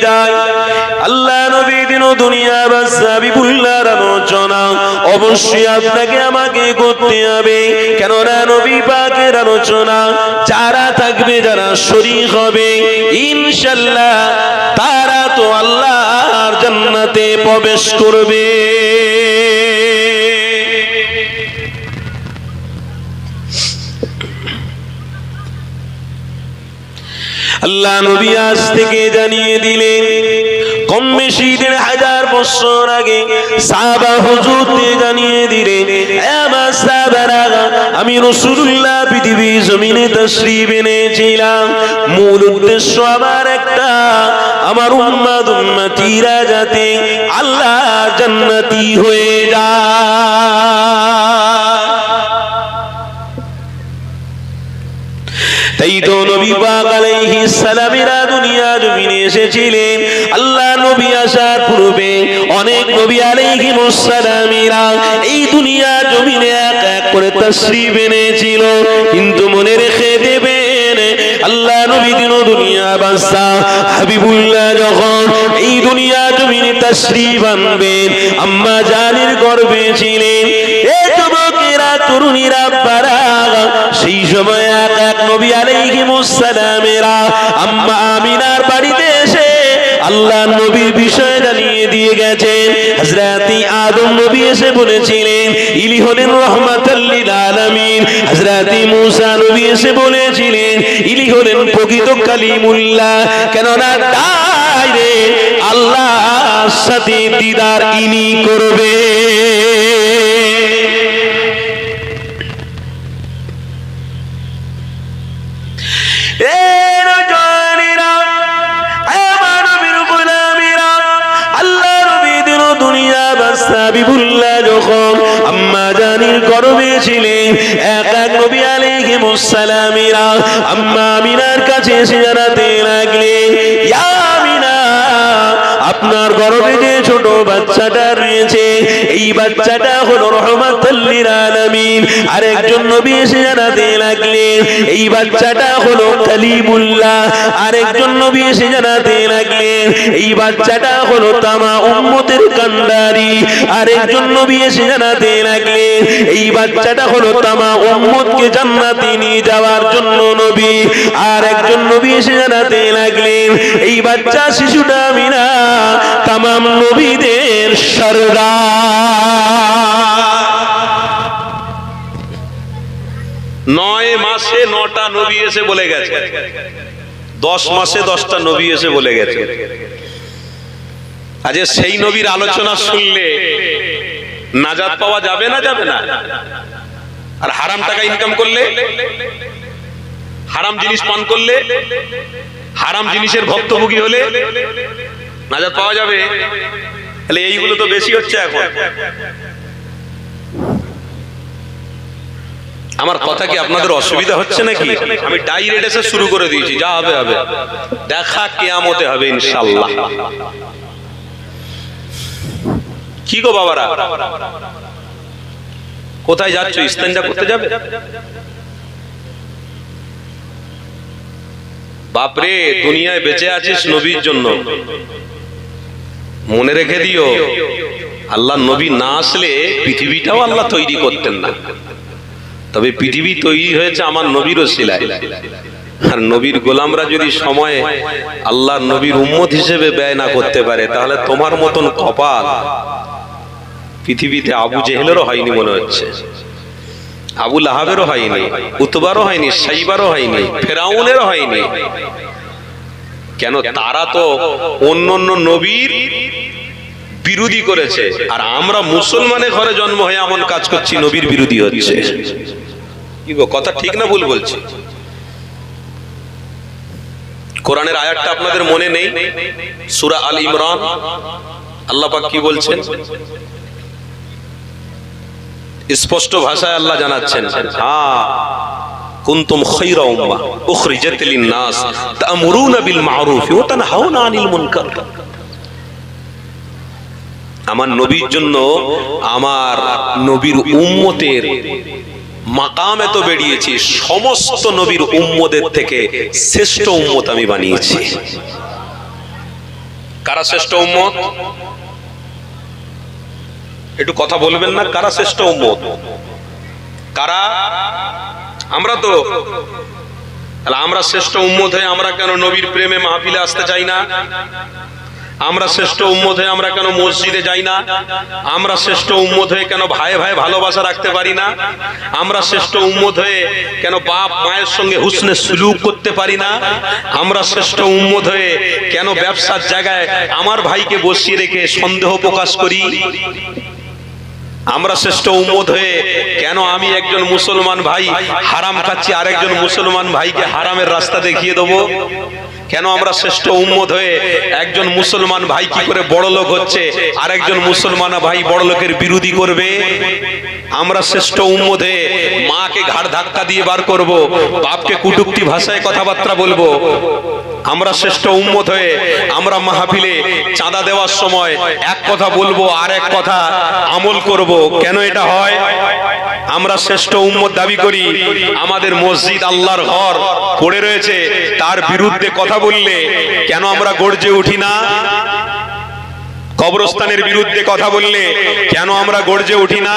যায়। আল্লাহ নবী দিন দুনিয়া বাস হাবিবুল্লাহর আলোচনা অবশ্যই আপনাকে আমাকে করতে হবে, কেননা নবী পাকের আলোচনা যারা থাকবে, যারা শরীক হবে, ইনশাআল্লাহ তারা তো আল্লাহর জান্নাতে প্রবেশ করবে। আল্লাহ নবী আজ থেকে জানিয়ে দিলেন, কম বেশি 1000 বছর আগে সাহাবা হুজুরকে জানিয়ে দিলেন, আমার সাহাবারা, আমি রাসূলুল্লাহ পৃথিবী জমিনে তাশরীফ এনেছিলাম, মূল উদ্দেশ্য আমার একটা, আমার উম্মতিরা যাতে আল্লাহ জান্নাতি হয়ে যায়। তাই তো নবী পাক আলাইহিস সালামেরা দুনিয়া জমিনে এসেছিলেন। আল্লাহ নবী আসার পূর্বে অনেক নবী আলাইহিমুস সালামেরা এই দুনিয়া জমিনে এক এক করে তাশরীফ এনেছিল, কিন্তু মনে রেখে দেবেন, আল্লাহ নবী দিন দুনিয়া বাদশা হাবিবুল্লাহ যখন এই দুনিয়া জমিনে তাশরীফ আনবেন, আম্মা জানের গর্ভে ছিলেন। এই যুবকেরা, তরুণীরা, বারা, সেই সময় এক এক নবী আলাইহিমুস সালামেরা আম্মা আমিনার বাড়িতে এসে আল্লাহ নবীর বিষয় জানিয়ে দিয়ে গেছেন। হযরত আদম নবী এসে বলেছিলেন ইনি হলেন রাহমাতাল লিল আলামিন। হযরত মূসা নবী এসে বলেছিলেন ইনি হলেন প্রকৃত কালিমুল্লাহ, কেননা ডাইরেক্ট আল্লাহর সাথে দিদার ইনি করবে। হাবিবুল্লাহ যখন আম্মা জানির গর্ভে ছিলেন, এক এক নবী আলাইহিমুস সালামেরা আম্মা আমিনার কাছে এসে জানাতে লাগলেন, ইয়া আমিনা, আপনার গর্ভে যে ছোট বাচ্চাটা রয়েছে, এই বাচ্চাটা হলো রাহমাতুল লিল আলামিন। আরেকজন নবী এসে জানাতে লাগলেন, এই বাচ্চাটা হলো কালিমুল্লাহ। আরেকজন নবী এসে জানাতে লাগলেন, এই বাচ্চাটা হলো তামা উম্মতের কান্ডারি। আরেকজন নবী এসে জানাতে লাগলেন, এই বাচ্চাটা হলো তামা উম্মতকে জান্নাতে নিয়ে যাওয়ার জন্য নবী। আরেকজন নবী এসে জানাতে লাগলেন, এই বাচ্চা শিশুটা আমিনা তামাম নবীদের সরদার। 9 মাসে 9টা নবী এসে বলে গেছে, 10 মাসে 10টা নবী এসে বলে গেছে। আজ সেই নবীর আলোচনা শুনলে নাজাত পাওয়া যাবে না, যাবে না? আর হারাম টাকা ইনকাম করলে, হারাম জিনিস পান করলে, হারাম জিনিসের ভক্তভোগী হলে নাজাত পাওয়া যাবে? তাহলে এইগুলো তো বেশি হচ্ছে এখন। আমার কথা কি আপনাদের অসুবিধা হচ্ছে নাকি? আমি ডাইরেক্ট এসে শুরু করে দিয়েছি, যা হবে হবে, দেখা কিয়ামতে হবে ইনশাআল্লাহ। কি গো বাবারা, কোথায় যাচ্ছ? ইস্তেঞ্জা করতে যাবে? বাপরে, দুনিয়ায় বেঁচে আছিস নবীর জন্য, মনে রেখে দিও, আল্লাহ নবী না আসলে পৃথিবীটাও আল্লাহ তৈরি করতেন না। তবে পৃথিবী তৈরি হয়েছে আমার নবীর ওসিলায়। আর নবীর গোলামরা যদি সময়ে আল্লাহর নবীর উম্মত হিসেবে ব্যয় না করতে পারে, তাহলে তোমার মতন কপাল পৃথিবীতে আবু জেহেলেরও হয়নি মনে হচ্ছে, আবু লাহাবেরও হয়নি, উতবারও হয়নি, সাইবারও হয়নি, ফেরাউনেরও হয়নি। কেন? তারা তো অন্য নবীর বিরোধী করেছে, আর আমরা মুসলমানের ঘরে জন্ম হয়ে এমন কাজ করছি, নবীর বিরোধী হচ্ছে। কি গো, কথা ঠিক না ভুল বলছি? কোরআনের আয়াতটা আপনাদের মনে নেই? সূরা আল ইমরান, আল্লাহ পাক কি বলছেন? স্পষ্ট ভাষায় আল্লাহ জানাচ্ছেন, হ্যাঁ, কুনতুম খায়রা উম্মাহ উখরিজাত লিন-নাস তা'মুরুনা বিল মা'রুফ ওয়া তানহাউনা আনিল মুনকার। আমার নবীর জন্য আমার নবীর উম্মতের মাকাম এত বেরিয়েছি, সমস্ত নবীর উম্মতের থেকে শ্রেষ্ঠ উম্মত আমি বানিয়েছি। কারা শ্রেষ্ঠ উম্মত? একটু কথা বলবেন না, কারা শ্রেষ্ঠ উম্মত? কারা? আমরা তো। আমরা শ্রেষ্ঠ উম্মত হয়ে আমরা কেন নবীর প্রেমে মাহফিলে আসতে চাই না? আমরা শ্রেষ্ঠ উম্মত হয়ে আমরা কেন মসজিদে যাই না? আমরা শ্রেষ্ঠ উম্মত হয়ে কেন ভাই ভাই ভালোবাসা রাখতে পারি না? আমরা শ্রেষ্ঠ উম্মত হয়ে কেন বাপ মায়ের সঙ্গে হুসনে সুলুক করতে পারি না? আমরা শ্রেষ্ঠ উম্মত হয়ে কেন ব্যবসার জায়গায় আমার ভাইকে বসিয়ে রেখে সন্দেহ প্রকাশ করি? আমরা শ্রেষ্ঠ উম্মত হয়ে কেন আমি একজন মুসলমান ভাই হারাম খাচ্ছি আরেকজন মুসলমান ভাইকে হারামের রাস্তা দেখিয়ে দেবো? কেন আমরা শ্রেষ্ঠ উম্মত হয়ে একজন মুসলমান ভাই কি করে বড় লোক হচ্ছে আরেকজন মুসলমান ভাই বড় লোকের বিরোধী করবে? আমরা শ্রেষ্ঠ উম্মত হয়ে মাকে ঘাড় ধাক্কা দিয়ে বার করব, বাপকে কুটুক্তি ভাষায় কথাবার্তা বলবো? আমরা শ্রেষ্ঠ উম্মত হয়ে আমরা মাহফিলে চাঁদা দেওয়ার সময় এক কথা বলবো আর এক কথা আমল করব? কেন এটা হয়? আমরা শ্রেষ্ঠ উম্মত দাবি করি, আমাদের মসজিদ আল্লাহর ঘর পড়ে রয়েছে, তার বিরুদ্ধে কথা বললে কেন আমরা গর্জে উঠি না? কবরস্থানের বিরুদ্ধে কথা বললে কেন আমরা গর্জে উঠি না?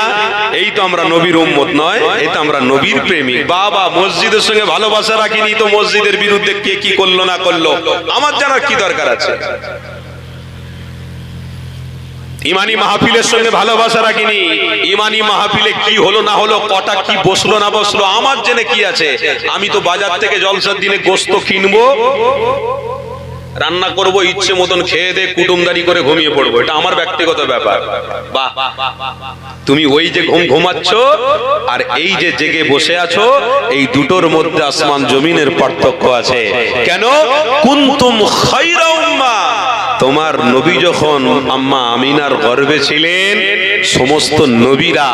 এই তো আমরা নবীর উম্মত নয়, এই তো আমরা নবীর প্রেমিক। বাবা, মসজিদের সঙ্গে ভালোবাসা রাখিনি তো মসজিদের বিরুদ্ধে কে কি করলো না করলো আমার জানার কি দরকার আছে? ইমানি মাহফিলের সঙ্গে ভালোবাসা রাখিনি, ইমানি মাহফিলে কি হলো না হলো, কটা কি বসলো না বসলো আমার জেনে কি আছে? আমি তো বাজার থেকে জলসার দিনে গোস্ত কিনবো, রান্না করব, ইচ্ছে মতন খেয়ে দে কুটুমদারি করে ঘুমিয়ে পড়বো, এটা আমার ব্যক্তিগত ব্যাপার। বাহ, তুমি ওই যে ঘুমাচ্ছ আর এই যে জেগে বসে আছো, এই দুটোর মধ্যে আসমান জমিনের পার্থক্য আছে। কেন? কুনতুম খায়রা উম্মাহ, তোমার নবী যখন আম্মা আমিনার গর্ভে ছিলেন, সমস্ত নবীরা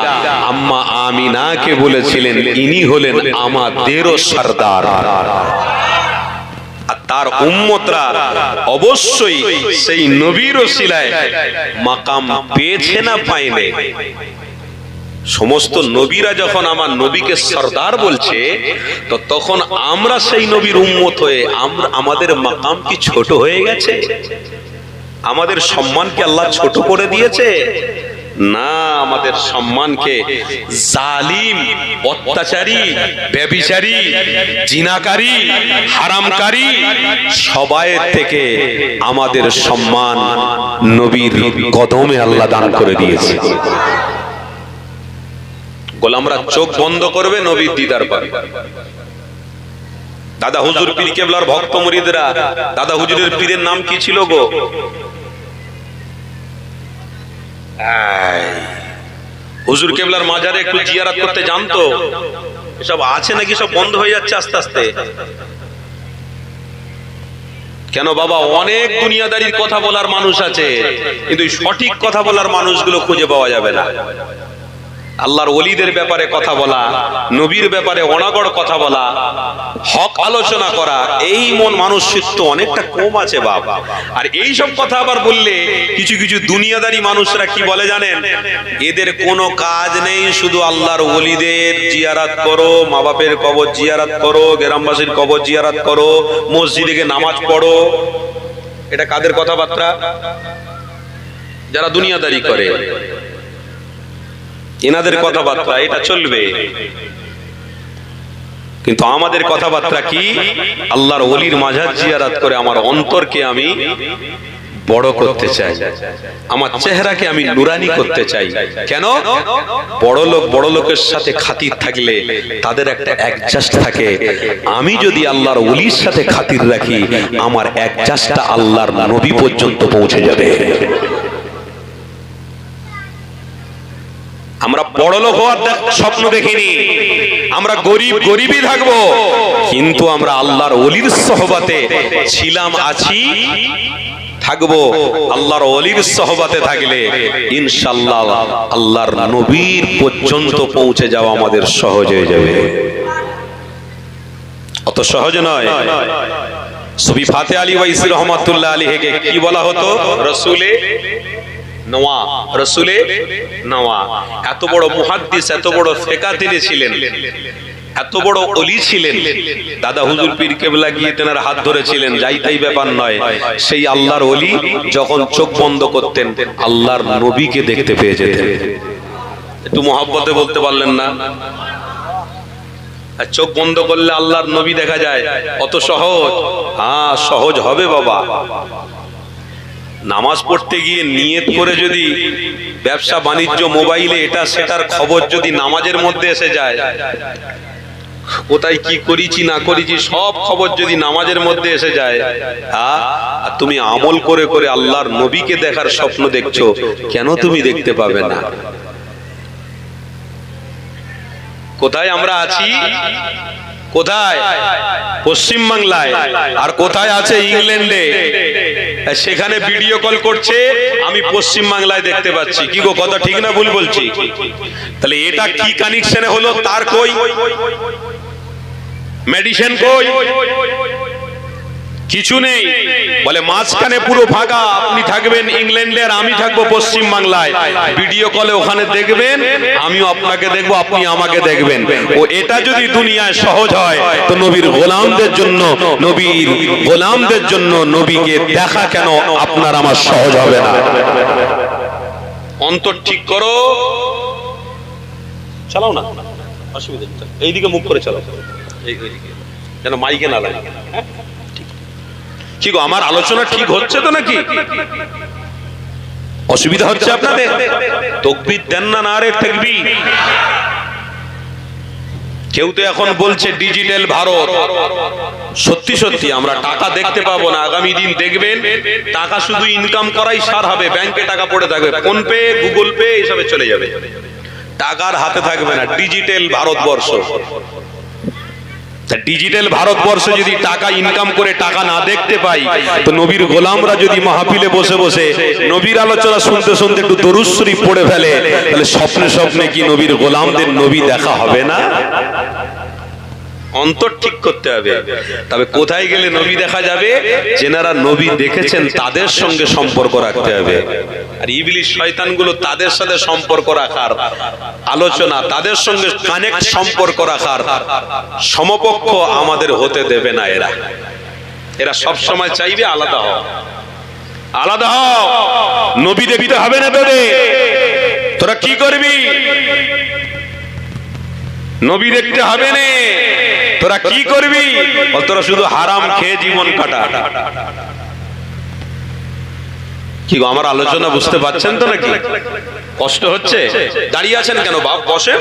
আম্মা আমিনাকে বলেছিলেন ইনি হলেন আমাদেরও সরদার। আর তার উম্মতরা অবশ্যই সেই নবীর ওসিলায় মাকাম পেয়েছে না পায়নি? সমস্ত নবীরা যখন আমার নবীকে সরদার বলছে, তো তখন আমরা সেই নবীর উম্মত হয়ে আমাদের মাকাম কি ছোট হয়ে গেছে? আমাদের সম্মানকে আল্লাহ ছোট করে দিয়েছে? না, আমাদের সম্মানকে জালিম, অত্যাচারী, ব্যভিচারী, জিনাকারী, হারামকারী সবাই থেকে আমাদের সম্মান নবীর কদমে আল্লাহ দান করে দিয়েছে। গোলামরা চোখ বন্ধ করবে, নবীর দিদার পাবে। দাদা হুজুর পীর কেবলার ভক্ত মুরিদরা, দাদা হুজুরের পীরের নাম কি ছিল গো? হুজুর কেবলার মাজারে একটু জিয়ারত করতে জানতো? এসব আছে নাকি সব বন্ধ হয়ে যাচ্ছে আস্তে আস্তে? কেন বাবা, অনেক দুনিয়াদারির কথা বলার মানুষ আছে, কিন্তু সঠিক কথা বলার মানুষগুলো খুঁজে পাওয়া যাবে না। আল্লাহর ওলিদের ব্যাপারে কথা বলা, নবীর ব্যাপারে অনাগড় কথা বলা, হক আলোচনা করা, এই মন মানসিকতা অনেকটা কম আছে বাবা। আর এই সব কথা আবার বললে কিছু কিছু দুনিয়াদারি মানুষরা কি বলে জানেন? এদের কোনো কাজ নেই, শুধু আল্লাহর ওলিদের জিয়ারত করো, মা বাপের কবর জিয়ারত করো, গ্রামবাসীর কবর জিয়ারত করো, মসজিদে গিয়ে নামাজ পড়ো। এটা কাদের কথাবার্তা? যারা দুনিয়াদারি করে, এনাদের কথাবার্তা এটা চলবে। কিন্তু আমাদের কথাবার্তা কি? আল্লাহর ওলির মাজার জিয়ারত করে আমার অন্তরকে আমি বড় করতে চাই, আমার চেহারাকে আমি নুরানি করতে চাই। কেন? বড় লোকের সাথে খাতির থাকলে তাদের একটা অ্যাডজাস্ট থাকে। আমি যদি আল্লাহর ওলির সাথে খাতির রাখি, আমার অ্যাডজাস্টটা আল্লাহর নবী পর্যন্ত পৌঁছে যাবে। আমরা বড়লোক হওয়ার স্বপ্ন দেখিনি, আমরা গরিবই থাকবো, কিন্তু আমরা আল্লাহর ওলির সহবতে ছিলাম, আছি, থাকবো। আল্লাহর ওলির সহবতে থাকলে ইনশাআল্লাহ আল্লাহর নবীর পর্যন্ত পৌঁছে যাওয়া আমাদের সহজ হয়ে যাবে। অত সহজ নয়। সুফি ফাতে আলী ওয়াইসি রহমাতুল্লাহ আলাইহিকে কি বলা হতো? রসুলে নওয়া, রসুলে নওয়া। এত বড় মুহাদ্দিস, এত বড় ফিকাহ তিনি ছিলেন, এত বড় ওলি ছিলেন, দাদা হুজুর পীর কেবলা গিয়ে তেনার হাত ধরেছিলেন, যাই তাই ব্যাপার নয়। সেই আল্লাহর ওলি যখন চোখ বন্ধ করতেন আল্লাহর নবীকে দেখতে পেয়ে যেতেন। একটু মহব্বতে বলতে পারলেন না? আর চোখ বন্ধ করলে আল্লাহর নবী দেখা যায়, অত সহজ? হ্যাঁ সহজ হবে বাবা। নামাজ পড়তে গিয়ে নিয়ত করে যদি ব্যবসা বাণিজ্য মোবাইলে এটা সেটার খবর যদি নামাজের মধ্যে এসে যায়, কোথায় কি করেছি না করেছি সব খবর যদি নামাজের মধ্যে এসে যায়, হ্যাঁ, আর তুমি আমল করে করে আল্লাহর নবীকে দেখার স্বপ্ন দেখছো, কেন তুমি দেখতে পাবে না? কোথায় আমরা আছি? কোথায়? পশ্চিম বাংলায়। আর কোথায় আছে? ইংল্যান্ডে। সেখানে ভিডিও কল করছে, আমি পশ্চিম বাংলায় দেখতে পাচ্ছি। কি গো, কথা ঠিক না ভুল বলছি? তাহলে এটা কি কানেকশনে হলো? তার কই মেডিসিন, কই কিছু নেই। বলে মাঝখানে পুরো ফাঁকা, আপনি থাকবেন ইংল্যান্ডে আর আমি থাকবো পশ্চিম বাংলায়। ভিডিও কলে ওখানে দেখবেন, আমিও আপনাকে দেখবো, আপনি আমাকে দেখবেন। ও এটা যদি দুনিয়ায় সহজ হয়, তো নবীর গোলামদের জন্য নবীকে দেখা কেন আপনার আমার সহজ হবে না? অন্তর ঠিক করো, চালাও না, অসুবিধা নেই। এইদিকে মুখ করে চালাও, যেন মাইকে না লাগে। কি গো, আমার আলোচনা ঠিক হচ্ছে তো নাকি? অসুবিধা হচ্ছে আপনাদের? তাকবীর দেন না, নারে তাকবীর। কেউ তো এখন বলছে ডিজিটাল ভারত। সত্যি সত্যি আমরা টাকা দেখতে পাবো না, আগামী দিন দেখবেন টাকা শুধু ইনকাম করাই সার হবে। ব্যাংকে টাকা পড়ে থাকবে, ফোন পে, গুগল পে এসবে চলে যাবে, টাকার হাতে থাকবে না। ডিজিটাল ভারতবর্ষ। ডিজিটাল ভারতবর্ষে যদি টাকা ইনকাম করে টাকা না দেখতে পাই, তো নবীর গোলামরা যদি মাহফিলে বসে বসে নবীর আলোচনা শুনতে শুনতে একটু দরুদ শরীফ পড়ে ফেলে, তাহলে স্বপ্নে স্বপ্নে কি নবীর গোলামদের নবী দেখা হবে না? অন্তর ঠিক করতে হবে। তবে কোথায় গেলে নবী দেখা যাবে? যেনারা নবী দেখেছেন তাদের সঙ্গে সম্পর্ক রাখতে হবে। আর ইবলিশ শয়তানগুলো তাদের সাথে সম্পর্ক রাখার আলোচনা, তাদের সঙ্গে কানেক্ট সম্পর্ক রাখার সমপক্ষ আমাদের হতে দেবে না। এরা সব সময় চাইবে আলাদা হও, আলাদা হও। নবী দেখতে হবে না তোদের, তোরা কি করবি? নবী দেখতে হবে না, তোরা কি করবি? তোরা শুধু হারাম খেয়ে জীবন কাটা। কি গো, আমার আলোচনা বুঝতে পারছেন তো নাকি? কষ্ট হচ্ছে? দাঁড়িয়ে আছেন কেন বাপ? বসেন,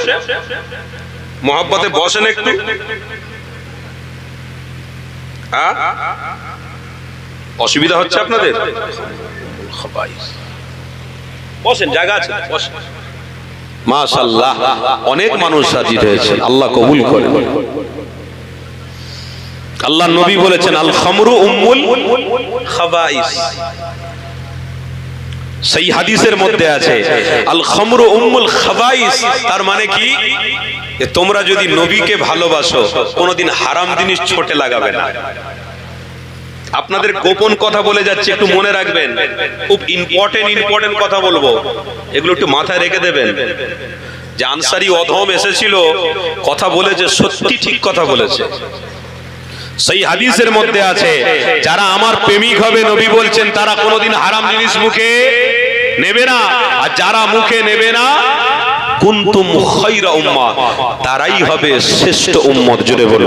মহব্বতে বসেন একটু। অসুবিধা হচ্ছে আপনাদের? বসেন, জায়গা আছে, বসেন। মাশাআল্লাহ, অনেক মানুষ হাজির হয়েছে, আল্লাহ কবুল করেন। আল্লাহ নবী বলেছেন আল খামরু উম্মুল খাবাইস। সেই হাদিসের মধ্যে আছে আল খামরু উম্মুল খাবাইস। তার মানে কি? তোমরা যদি নবীকে ভালোবাসো, কোনোদিন হারাম জিনিস ছোটে লাগাবে না। আপনাদের গোপন কথা বলে যাচ্ছে, একটু মনে রাখবেন। খুব ইম্পর্টেন্ট কথা বলবো, এগুলো একটু মাথায় রেখে দেবেন। যে আনসারী অধম এসেছিল, কথা বলেছে, সত্যি ঠিক কথা বলেছে। সেই হাদিসের মধ্যে আছে যারা আমার প্রেমিক হবে, নবী বলছেন তারা কোনোদিন হারাম জিনিস মুখে নেবে না। আর যারা মুখে নেবে না, কুনতুম খায়রা উম্মাহ, তারাই হবে শ্রেষ্ঠ উম্মত। জোরে বলো।